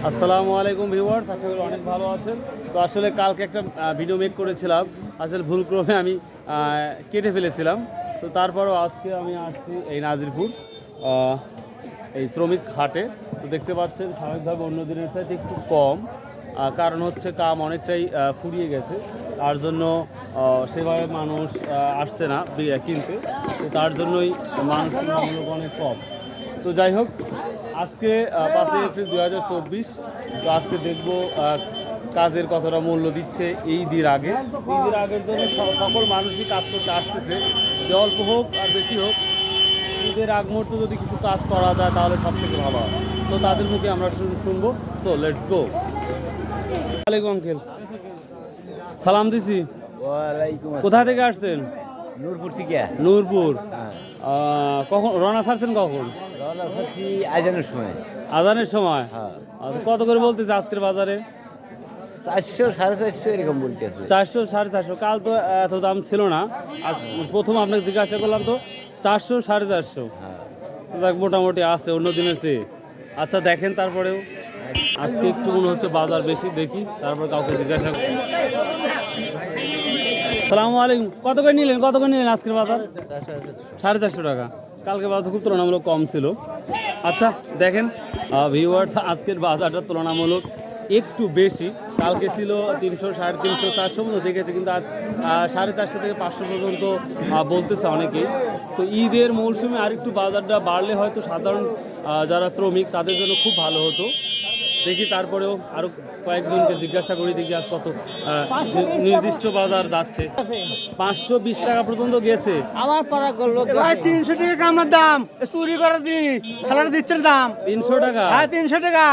আসসালামু আলাইকুম ভিউয়ার্স, আশা করি অনেক ভালো আছেন। তো আসলে কালকে একটা ভিডিও মেক করেছিলাম, আসলে ভুলক্রমে আমি কেটে ফেলেছিলাম। তো তারপরও আজকে আমি আসছি এই নাজিরপুর এই শ্রমিক হাটে। তো দেখতে পাচ্ছেন স্বাভাবিকভাবে অন্য দিনের চাইতে একটু কম, কারণ হচ্ছে কাম অনেকটাই ফুরিয়ে গেছে, তার জন্য সেভাবে মানুষ আসছে না কিনতে। তো তার জন্যই মানুষ তুলনামূলক অনেক কম। তো যাই হোক, আজকে 5 এপ্রিল 2024। তো আজকে দেখব কাজের কতটা মূল্য দিচ্ছে এই ঈদের আগে। ঈদের আগের জন্য সকল মানুষই কাজ করতে আসতেছে, যে অল্প হোক আর বেশি হোক, ঈদের আগ মুহূর্তে যদি কিছু কাজ করা যায় তাহলে সব থেকে ভালো হয়। সো তাদের মুখে আমরা শুনবো। So let's go. ওয়ালাইকুম আঙ্কেল, সালাম দিছি। কোথা থেকে আসছেন? নূরপুর থেকে। নূরপুর। কখন রওনা ছাড়ছেন? কখন? আজানের সময়। আজানের সময়। হ্যাঁ, আচ্ছা, কত করে বলতেছে আজকের বাজারে? 400 450 এরকম বলতেছে। 400 450। কাল তো এত দাম ছিল না, আজ প্রথম আপনাকে জিজ্ঞাসা করলাম তো 400 450। হ্যাঁ, যাক, মোটামুটি আছে অন্য দিনের চেয়ে। আচ্ছা দেখেন, তারপরেও আজকে একটু মনে হচ্ছে বাজার বেশি, দেখি তারপর কাউকে জিজ্ঞাসা করি। সালামু আলাইকুম, কত করে নিলেন আজকের বাজার? 450 টাকা। কালকে বাজার খুব তুলনামূলক কম ছিল। আচ্ছা দেখেন ভিউয়ার্স, আজকের বাজারটা তুলনামূলক একটু বেশি। কালকে ছিল 300 350 400 পর্যন্ত দেখেছে, কিন্তু আজ 450 থেকে 500 পর্যন্ত বলতেছে অনেকেই। তো ঈদের মৌসুমে আরেকটু বাজারটা বাড়লে হয়তো সাধারণ যারা শ্রমিক তাদের জন্য খুব ভালো হতো। দেখি তারপরেও আরও কয়েকজনকে জিজ্ঞাসা করি, দেখি আজ কত নির্দিষ্ট বাজার যাচ্ছে। 520 টাকা পর্যন্ত গেছে। আমার পাড়া করলো ভাই 300 টাকা আমার দাম, চুরি করে দি খেলার দিচ্ছেন দাম 300 টাকা। হ্যাঁ 300 টাকা।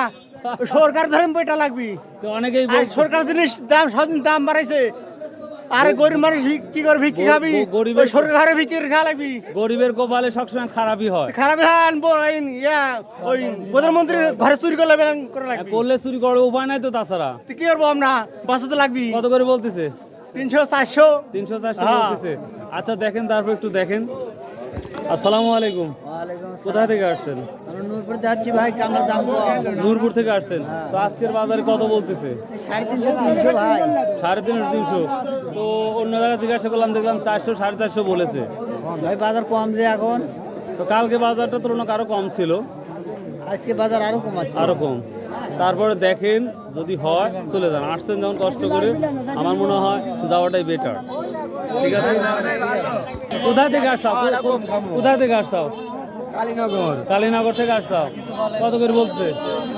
সরকার ধরেন বইটা লাগবি। তো অনেকেই আর সরকার জিনিস দাম সবদিন দাম বাড়াইছে, আর গরিব মানুষ কি করে ভিক্ষি খাবি? গরিবের ওই সরকার ঘরে ভিক্ষি খাওয়া লাগবি। গরিবের কপালে সবসময় খারাপই হয়। খারাপ হান ওই প্রধানমন্ত্রীর ঘরে চুরি করলে করে লাগবি। করলে চুরি করার উপায় নাই তো, তাছাড়া তুই কি করবো আমরা, বাঁচাতে লাগবি। কত করে বলতেছে? 300 400। 300 400 হ্যাঁ। বলতেছে। আচ্ছা দেখেন, তারপর একটু দেখেন। আসসালামু আলাইকুম, কোথা থেকে আসছেন? নূরপুর যাচ্ছি ভাই, কামড়া দাম নূরপুর থেকে আসছেন। তো আজকের বাজারে কত বলতেছে? 350 300 ভাই। 350 300। তো অন্য জায়গায় জিজ্ঞাসা করলাম, দেখলাম 400 450 বলেছে। ভাই বাজার কম যে এখন, তো কালকে বাজারটা তুলনায় আরো কম ছিল। আজকে বাজার আরো কমাচ্ছে। আরো কম। তারপরে দেখেন যদি হয় চলে যান, আসছেন যখন কষ্ট করে, আমার মনে হয় যাওয়াটাই বেটার। ঠিক আছে। কোথা থেকে আসছাও? কোথা থেকে আসছাও? কালীনগর। কালীনগর থেকে আসছাও। কত করে বলতেছে?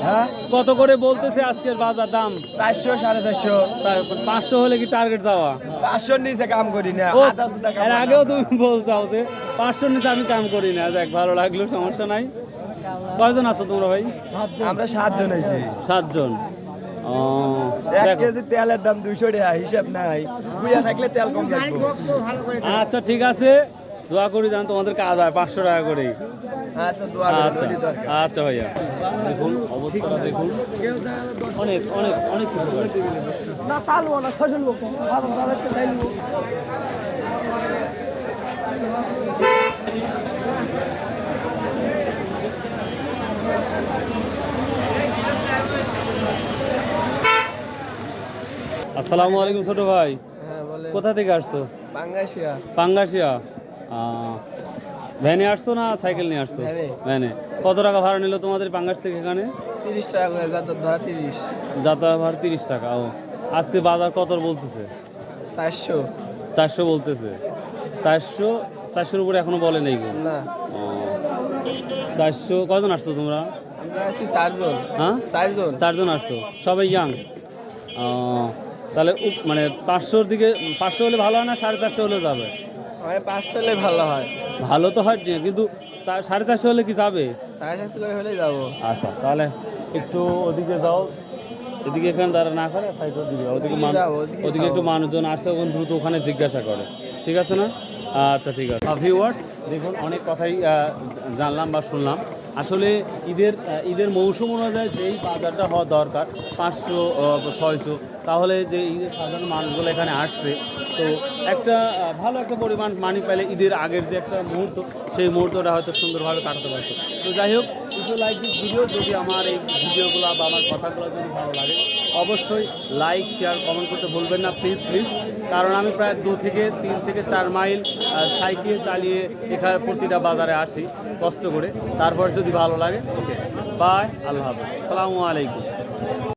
হ্যাঁ কত করে বলতেছে আজকের বাজার দাম? 400 450। 500 হলে কি টার্গেট যাওয়া? 500 নিচে কাম করি না। ও, এর আগেও তুমি বলছাও যে 500 নিচে আমি কাম করি না। যাক, ভালো লাগলো, সমস্যা নাই। কয়জন আছো তোমরা ভাই? আমরা 7 জন আইছি। 7 জন। ও, 1 দেখো। কেজি তেলের দাম 200 টাকা, হিসাব নাই। বুইয়া থাকলে তেল কম লাগবে। আচ্ছা ঠিক আছে, দোয়া করি জান তোমাদের কাজ হয় 500 টাকা করেই। আচ্ছা দোয়া আচ্ছা আচ্ছা ভাইয়া, দেখুন অবস্থাটা দেখুন, অনেক অনেক অনেক কিছু আছে। না তালবো না, ফসল ভালো ভালো তাইলবো। আসসালামু আলাইকুম ছোট ভাই, হ্যাঁ বলে। কোথা থেকে আসছো? বাংলাদেশিয়া। পাঙ্গাসিয়া। ভ্যানে আসছো না সাইকেল নিয়ে আসছো? ভ্যানে। ভ্যানে। কত টাকা ভাড়া নিল তোমাদের পাঙ্গাস থেকে এখানে? 30 টাকা করে যাতায়াত ভাড়া 30। যাতায়াত ভাড়া 30 টাকা। ও, আজকে বাজার কত বলতেছে? 400। 400 বলতেছে। 400 উপরে এখনো বলে নেই গো। না, ও, 400। কজন আসছো তোমরা? আমরা আছি 4 জন। হ্যাঁ, 4 জন। 4 জন আসছো, সবাই ইয়াং। তাহলে মানে 500-র দিকে, 500 হলে ভালো হয় না 450 হলে যাবে? আমার 500 হলে ভালো হয়। ভালো তো হয়, কিন্তু 450 হলে কি যাবে? 450 করে হলেই যাবো। আচ্ছা তাহলে একটু ওদিকে যাও, এদিকে এখানে দাঁড়া না করে সাইড ওদিকে যাও। ওদিকে একটু মানুষজন আসে, ওখানে দ্রুত ওখানে জিজ্ঞাসা করে, ঠিক আছে না? আচ্ছা ঠিক আছে। ভিউয়ার্স দেখুন, অনেক কথাই জানলাম বা শুনলাম। আসলে ঈদের মৌসুম অনুযায়ী যেই বাজারটা হওয়া দরকার 500 600, তাহলে যে ঈদের সাধারণ মানুষগুলো এখানে আসছে, তো একটা ভালো একটা পরিমাণ মানি পেলে ঈদের আগের যে একটা মুহূর্ত, সেই মুহূর্তটা হয়তো সুন্দরভাবে কাটাতে পারতো। তো যাই হোক, কিছু লাইক দিস ভিডিও। যদি আমার এই ভিডিওগুলো বা আমার কথাগুলো যদি ভালো লাগে অবশ্যই লাইক শেয়ার কমেন্ট করতে ভুলবেন না প্লিজ প্লিজ। কারণ আমি প্রায় 2 থেকে 3 থেকে 4 মাইল সাইকেল চালিয়ে এখানে প্রতিটা বাজারে আসি কষ্ট করে। তারপর যদি ভালো লাগে ওকে বাই, আল্লাহ হাফেজ, আসসালামু আলাইকুম।